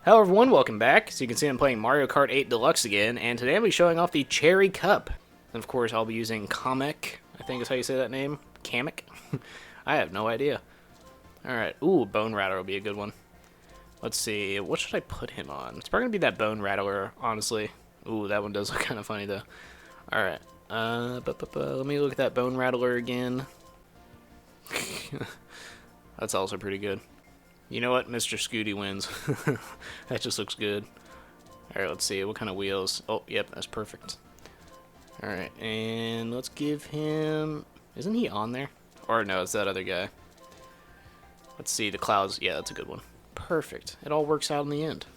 Hello everyone, welcome back. So you can see I'm playing Mario Kart 8 Deluxe again, and today I'll be showing off the Cherry Cup. And of course I'll be using Kamek, I think is how you say that name. Kamek? I have no idea. Alright, ooh, Bone Rattler will be a good one. Let's see, what should I put him on? It's probably going to be that Bone Rattler, honestly. Ooh, that one does look kind of funny though. Alright, let me look at that Bone Rattler again. That's also pretty good. You know what? Mr. Scooty wins. That just looks good. Alright, let's see. What kind of wheels? Oh, yep, that's perfect. Alright, and let's give him... Isn't he on there? Or no, it's that other guy. Let's see, the clouds. Yeah, that's a good one. Perfect. It all works out in the end.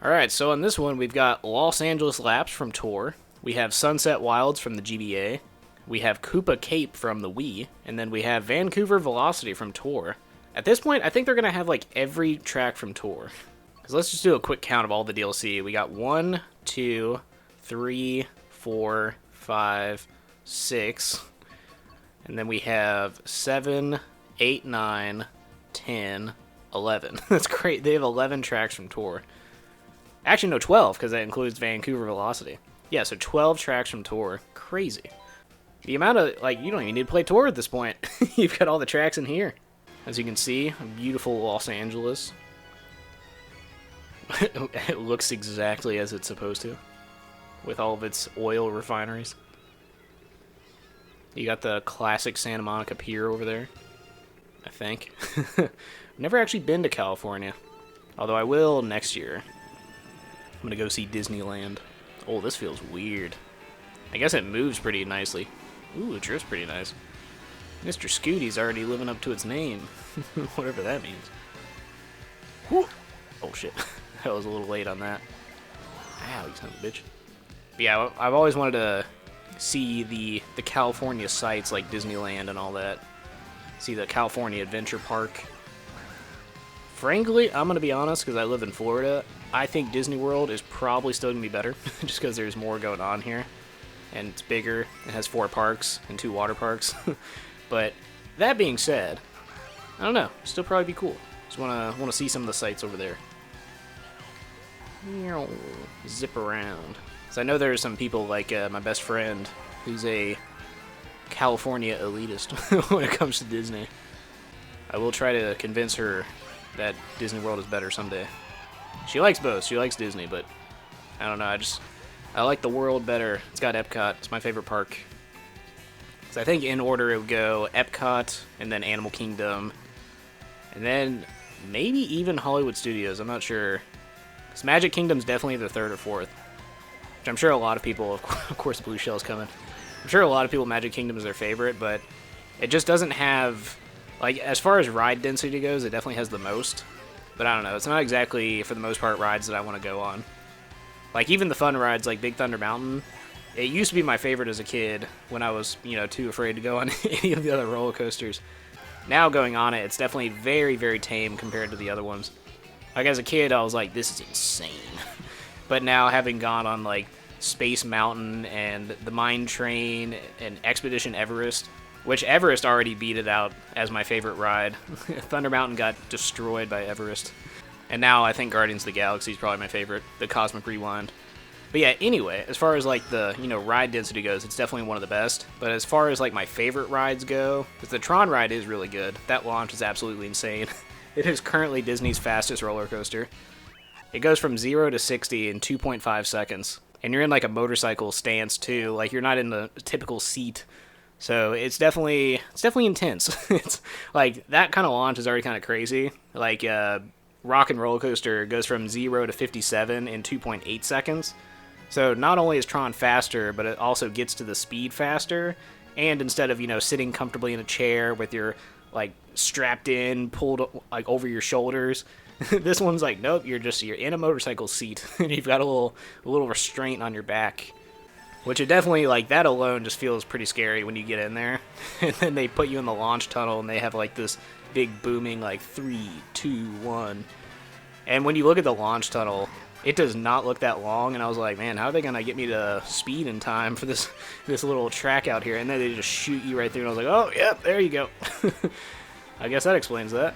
Alright, so on this one, we've got Los Angeles Laps from Tour. We have Sunset Wilds from the GBA. We have Koopa Cape from the Wii. And then we have Vancouver Velocity from Tour. At this point, I think they're going to have, like, every track from Tour. Because let's just do a quick count of all the DLC. We got 1, 2, 3, 4, 5, 6. And then we have 7, 8, 9, 10, 11. That's great. They have 11 tracks from Tour. Actually, no, 12, because that includes Vancouver Velocity. Yeah, so 12 tracks from Tour. Crazy. The amount of, like, you don't even need to play Tour at this point. You've got all the tracks in here. As you can see, a beautiful Los Angeles. It looks exactly as it's supposed to, with all of its oil refineries. You got the classic Santa Monica Pier over there, I think. Never actually been to California, although I will next year. I'm gonna go see Disneyland. Oh, this feels weird. I guess it moves pretty nicely. Ooh, it drifts pretty nice. Mr. Scooty's already living up to its name. Whatever that means. Whew. Oh shit. I was a little late on that. Ow, you son of a bitch. But yeah, I've always wanted to see the California sites like Disneyland and all that. See the California Adventure Park. Frankly, I'm going to be honest, because I live in Florida, I think Disney World is probably still going to be better. Just because there's more going on here. And it's bigger. It has 4 parks and 2 water parks. But that being said, I don't know. Still probably be cool. Just wanna see some of the sights over there. Zip around. So I know there's some people like my best friend, who's a California elitist when it comes to Disney. I will try to convince her that Disney World is better someday. She likes both. She likes Disney, but I don't know. I like the world better. It's got Epcot. It's my favorite park. So I think in order it would go Epcot, and then Animal Kingdom, and then maybe even Hollywood Studios. I'm not sure. Because Magic Kingdom's definitely the 3rd or 4th. Which I'm sure a lot of people, of course Blue Shell's coming. I'm sure a lot of people Magic Kingdom is their favorite, but it just doesn't have, like, as far as ride density goes, it definitely has the most. But I don't know, it's not exactly, for the most part, rides that I want to go on. Like, even the fun rides, like Big Thunder Mountain, it used to be my favorite as a kid when I was, too afraid to go on any of the other roller coasters. Now going on it, it's definitely very, very tame compared to the other ones. Like, as a kid, I was like, this is insane. But now, having gone on, like, Space Mountain and the Mine Train and Expedition Everest, which Everest already beat it out as my favorite ride. Thunder Mountain got destroyed by Everest. And now I think Guardians of the Galaxy is probably my favorite, the Cosmic Rewind. But yeah, anyway, as far as like the, ride density goes, it's definitely one of the best. But as far as like my favorite rides go, because the Tron ride is really good. That launch is absolutely insane. It is currently Disney's fastest roller coaster. It goes from 0 to 60 in 2.5 seconds. And you're in like a motorcycle stance too, like you're not in the typical seat. So it's definitely intense. It's like that kind of launch is already kind of crazy. Like Rock and Roller Coaster goes from 0 to 57 in 2.8 seconds. So not only is Tron faster, but it also gets to the speed faster. And instead of, sitting comfortably in a chair with your, like, strapped in, pulled, like, over your shoulders, this one's like, nope, you're in a motorcycle seat. And you've got a little restraint on your back. Which it definitely, like, that alone just feels pretty scary when you get in there. And then they put you in the launch tunnel, and they have, like, this big booming, like, 3, 2, 1. And when you look at the launch tunnel, it does not look that long, and I was like, man, how are they gonna get me to speed in time for this little track out here? And then they just shoot you right through, and I was like, oh, yep, there you go. I guess that explains that.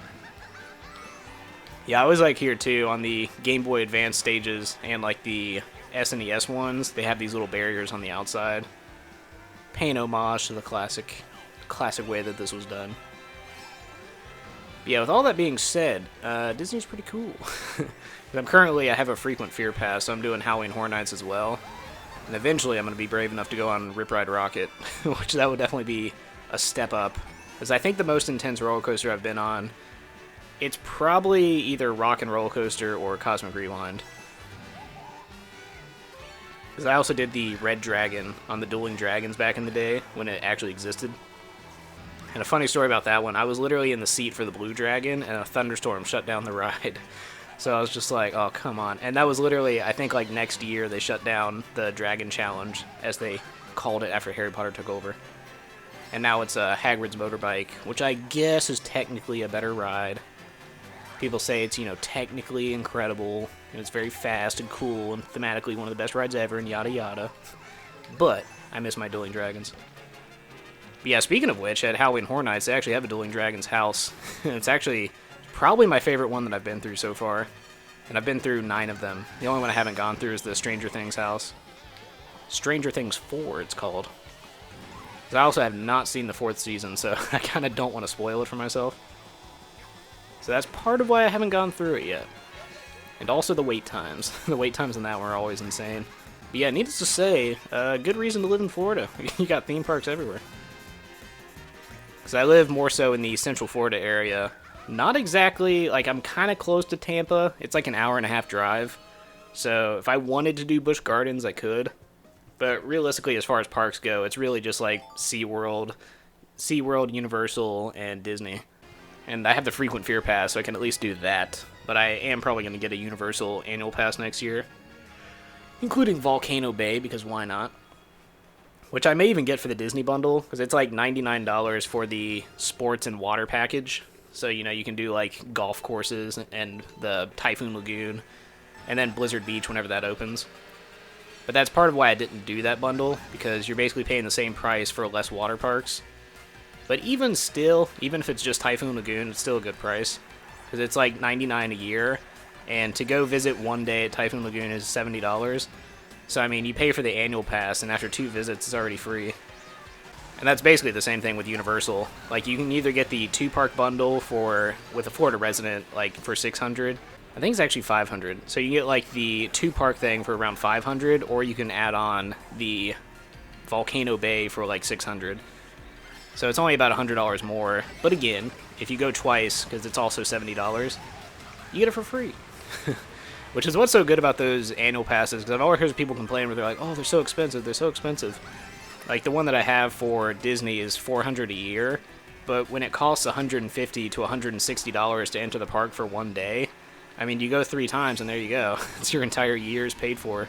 Yeah, I always like here too on the Game Boy Advance stages and like the SNES ones. They have these little barriers on the outside, paying homage to the classic way that this was done. But yeah, with all that being said, Disney's pretty cool. I have a frequent Fear Pass, so I'm doing Halloween Horror Nights as well. And eventually I'm going to be brave enough to go on Rip Ride Rocket, which that would definitely be a step up. Because I think the most intense roller coaster I've been on, it's probably either Rock and Roller Coaster or Cosmic Rewind. Because I also did the Red Dragon on the Dueling Dragons back in the day, when it actually existed. And a funny story about that one, I was literally in the seat for the Blue Dragon, and a thunderstorm shut down the ride. So I was just like, oh, come on. And that was literally, I think, like, next year they shut down the Dragon Challenge, as they called it after Harry Potter took over. And now it's Hagrid's Motorbike, which I guess is technically a better ride. People say it's, technically incredible, and it's very fast and cool, and thematically one of the best rides ever, and yada yada. But I miss my Dueling Dragons. But yeah, speaking of which, at Halloween Horror Nights, they actually have a Dueling Dragons house. It's actually probably my favorite one that I've been through so far. And I've been through 9 of them. The only one I haven't gone through is the Stranger Things house. Stranger Things 4, it's called. I also have not seen the 4th season, so I kind of don't want to spoil it for myself. So that's part of why I haven't gone through it yet. And also the wait times. The wait times in that one are always insane. But yeah, needless to say, good reason to live in Florida. You got theme parks everywhere. Because I live more so in the Central Florida area. Not exactly, like, I'm kind of close to Tampa. It's like an hour-and-a-half drive. So if I wanted to do Busch Gardens, I could. But realistically, as far as parks go, it's really just like SeaWorld, Universal, and Disney. And I have the frequent Fear Pass, so I can at least do that. But I am probably going to get a Universal annual pass next year. Including Volcano Bay, because why not? Which I may even get for the Disney bundle, because it's like $99 for the sports and water package. So, you can do like golf courses and the Typhoon Lagoon, and then Blizzard Beach whenever that opens. But that's part of why I didn't do that bundle, because you're basically paying the same price for less water parks. But even still, even if it's just Typhoon Lagoon, it's still a good price. Because it's like $99 a year, and to go visit one day at Typhoon Lagoon is $70. So, I mean, you pay for the annual pass, and after 2 visits, it's already free. And that's basically the same thing with Universal. Like, you can either get the 2-park bundle with a Florida resident, like, for $600. I think it's actually $500. So you get, like, the 2-park thing for around $500, or you can add on the Volcano Bay for, like, $600. So it's only about $100 more. But again, if you go twice, because it's also $70, you get it for free. Which is what's so good about those annual passes, because I've always heard people complain where they're like, oh, they're so expensive. Like, the one that I have for Disney is $400 a year, but when it costs $150 to $160 to enter the park for one day, I mean, you go 3 times and there you go. It's your entire year's paid for.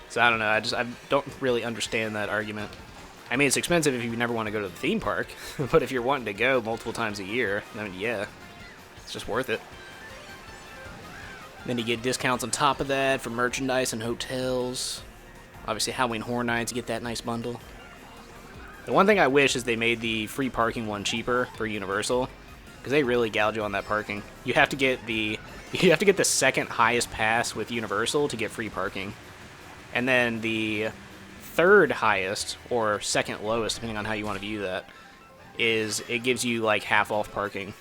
So I don't know, I don't really understand that argument. I mean, it's expensive if you never want to go to the theme park, but if you're wanting to go multiple times a year, I mean, yeah, it's just worth it. Then you get discounts on top of that for merchandise and hotels. Obviously, Halloween Horror Nights, you get that nice bundle. The one thing I wish is they made the free parking one cheaper for Universal, because they really gouge you on that parking. You have to get the second highest pass with Universal to get free parking, and then the third highest or second lowest, depending on how you want to view that, is it gives you like half off parking,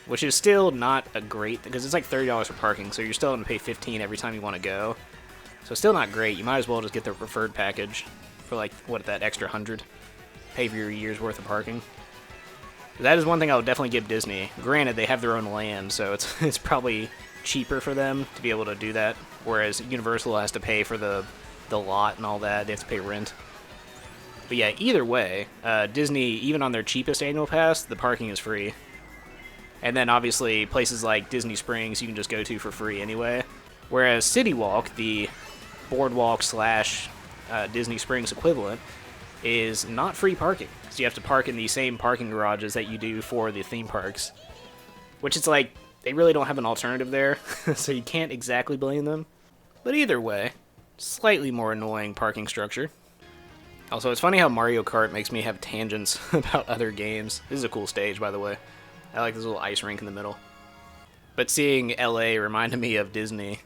which is still not a great, because it's like $30 for parking, so you're still going to pay $15 every time you want to go. So still not great. You might as well just get the preferred package for like, that extra $100. Pay for your year's worth of parking. That is one thing I would definitely give Disney. Granted, they have their own land, so it's probably cheaper for them to be able to do that. Whereas Universal has to pay for the lot and all that. They have to pay rent. But yeah, either way, Disney, even on their cheapest annual pass, the parking is free. And then obviously places like Disney Springs you can just go to for free anyway. Whereas City Walk, the boardwalk / Disney Springs equivalent, is not free parking. So you have to park in the same parking garages that you do for the theme parks. Which it's like, they really don't have an alternative there, so you can't exactly blame them. But either way, slightly more annoying parking structure. Also, it's funny how Mario Kart makes me have tangents about other games. This is a cool stage, by the way. I like this little ice rink in the middle. But seeing LA reminded me of Disney,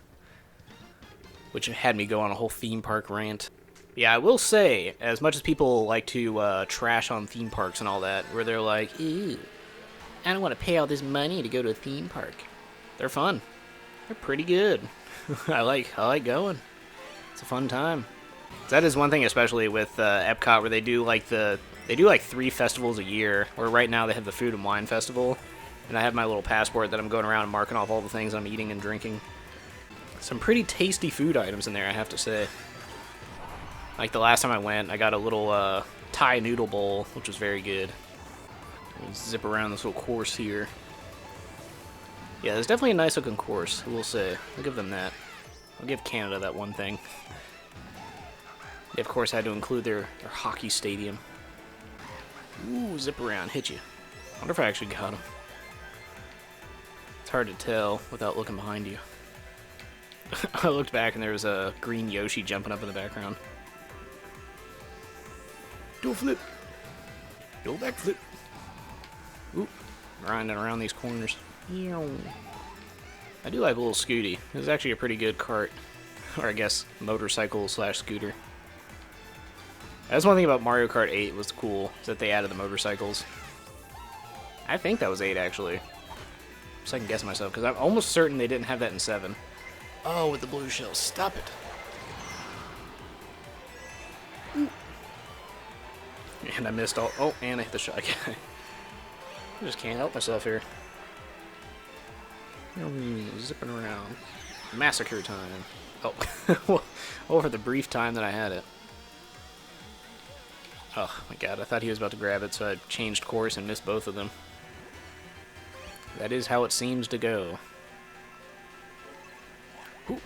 which had me go on a whole theme park rant. Yeah, I will say, as much as people like to trash on theme parks and all that, where they're like, ew, I don't want to pay all this money to go to a theme park. They're fun. They're pretty good. I like going. It's a fun time. That is one thing, especially with Epcot, where they do like 3 festivals a year. Where right now they have the Food and Wine Festival, and I have my little passport that I'm going around and marking off all the things I'm eating and drinking. Some pretty tasty food items in there, I have to say. Like the last time I went, I got a little Thai noodle bowl, which was very good. Zip around this little course here. Yeah, there's definitely a nice looking course, I will say. I'll give them that. I'll give Canada that one thing. They, of course, had to include their hockey stadium. Ooh, zip around, hit you. I wonder if I actually got him. It's hard to tell without looking behind you. I looked back and there was a green Yoshi jumping up in the background. Dual flip. Dual back flip. Oop. Grinding around these corners. I do like a little Scooty. It's actually a pretty good kart. Or I guess motorcycle / scooter. That's one thing about Mario Kart 8 was cool, is that they added the motorcycles. I think that was 8 actually. I'm second guessing myself, because I'm almost certain they didn't have that in 7. Oh, with the blue shell. Stop it. Ooh. And I missed all... Oh, and I hit the shot. I just can't help myself here. Zipping around. Massacre time. Oh. Over the brief time that I had it. Oh my god, I thought he was about to grab it, so I changed course and missed both of them. That is how it seems to go. Ooh.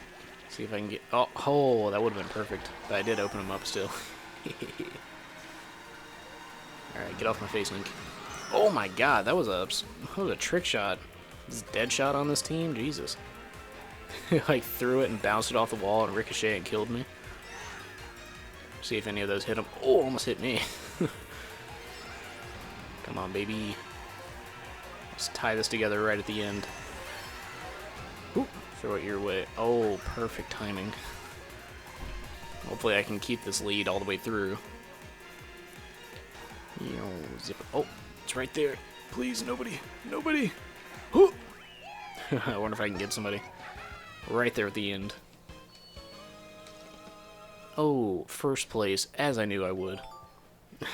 See if I can get... Oh, that would have been perfect. But I did open them up still. Alright, get off my face, Link. Oh my god, that was a trick shot. This is a dead shot on this team? Jesus. Like, threw it and bounced it off the wall and ricocheted and killed me. See if any of those hit him. Oh, almost hit me. Come on, baby. Let's tie this together right at the end. Oop, throw it your way. Oh, perfect timing. Hopefully I can keep this lead all the way through. Zip it. Oh, it's right there. Please, nobody. Nobody. I wonder if I can get somebody. Right there at the end. Oh, first place, as I knew I would.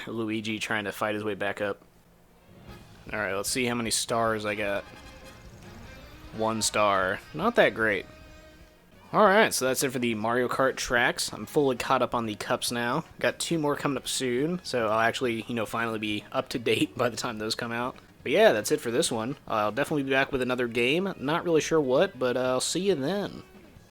Luigi trying to fight his way back up. Alright, let's see how many stars I got. 1 star. Not that great. Alright, so that's it for the Mario Kart tracks. I'm fully caught up on the cups now. Got 2 more coming up soon, so I'll actually, finally be up to date by the time those come out. But yeah, that's it for this one. I'll definitely be back with another game. Not really sure what, but I'll see you then.